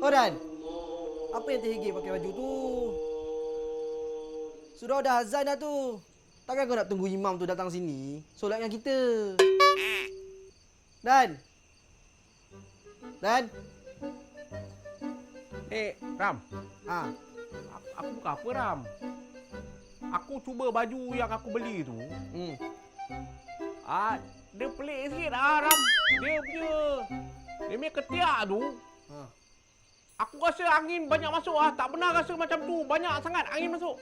Oh Dan, apa yang terhigi pakai baju tu? Sudah dah azan dah tu. Takkan kau nak tunggu imam tu datang sini solat dengan kita? Dan. Dan. Ram. Ah, Aku bukan apa, Ram. Aku cuba baju yang aku beli tu. Dia pelik sikit Ram. Dia punya ketiak tu. Aku rasa angin banyak masuk Tak pernah rasa macam tu. Banyak sangat angin masuk.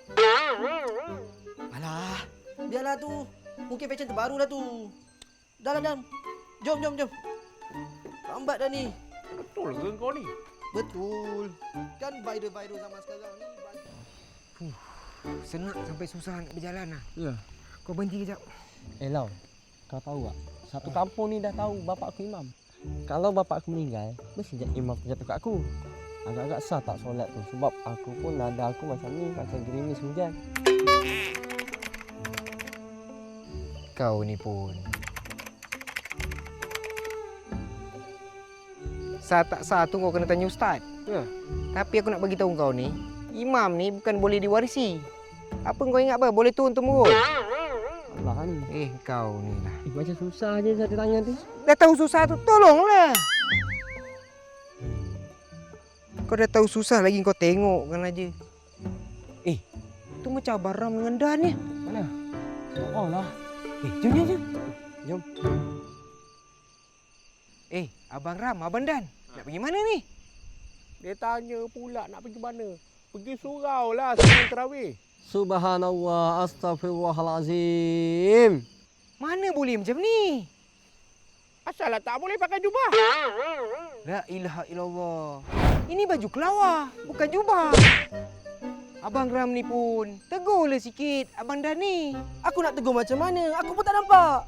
alah, biarlah tu. Mungkin fashion terbaru dah tu. Dah lah, Dan. Jom. Lambat dah ni. Betul ke kau ni? Betul. Kan viral zaman sekarang ni. Senang sampai susah nak berjalan lah. Ya. Kau berhenti kejap. Lau, kau tahu tak? Satu kampung ni dah tahu bapak aku imam. Kalau bapak aku meninggal, mesti jadi imam jatuh kat aku. Agak-agak sah tak solat tu sebab aku pun nada aku macam ni, macam gerimis hujan. Kau ni pun. Sah tak sah tu kau kena tanya ustaz. Ya. Tapi aku nak bagi tahu kau ni, imam ni bukan boleh diwarisi. Apa kau ingat apa? Boleh turun-temurun. Allah ni. Kau ni lah. Macam susah je saya tanya tu. Dah tahu susah tu, tolonglah. Kau dah tahu susah lagi kau tengokkan aja. Tu macam Abang Ram dengan Dan ni. Mana? Oh lah. Jom. Jom. Abang Ram, Abang Dan. Nak pergi mana ni? Dia tanya pula nak pergi mana. Pergi surau lah sebelum terawih. Subhanallah, astaghfirullahalazim. Mana boleh macam ni? Asalah tak boleh pakai jubah. La ilaha illallah. Ini baju kelawar, bukan jubah. Abang Ram ni pun tegurlah sikit Abang Dan ni. Aku nak tegur macam mana? Aku pun tak nampak.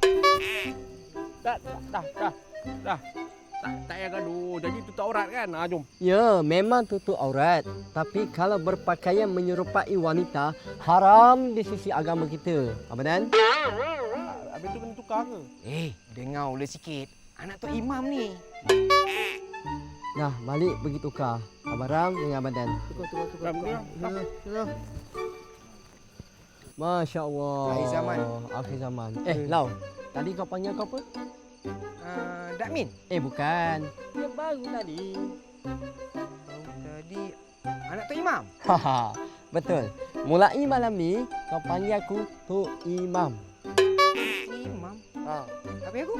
Dah. Tak payah gaduh. Jadi tutup aurat kan? Jom. Ya, memang tutup aurat. Tapi kalau berpakaian menyerupai wanita, haram di sisi agama kita. Abang Dan? Habis tu kena tukar ke? Dengarlah sikit. Anak tu imam ni. Nah, balik pergi tukar. Abang Ram dengan Abang Dan. Ram. Masya Allah. Akhir zaman. Akhir zaman. Lau, tadi kau panggil kau apa? Dakmin. Bukan. Yang baru tadi. Tadi anak tu imam. Haha, betul. Mulai malam ni, kau panggil aku Tok Imam. Imam? Tapi aku?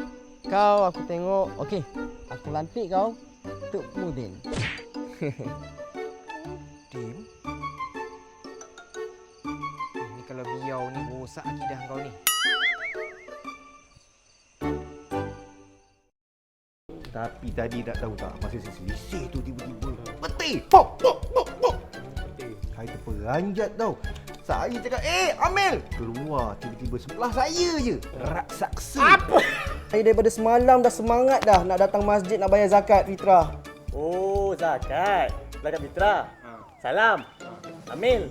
Aku tengok. Okey, aku lantik kau Tok Mudin. Dim? Ni kalau biau ni rosak akidah kau ni. Tapi tadi tak tahu tak, masa saya selisih tu tiba-tiba peti. Pok. Saya terperanjat tau. Saya cakap, Amel! Keluar tiba-tiba sebelah saya je. Raksasa. Apa? Saya daripada semalam dah semangat dah nak datang masjid nak bayar zakat fitrah. Oh, zakat. Zakat fitrah. Salam. Amil.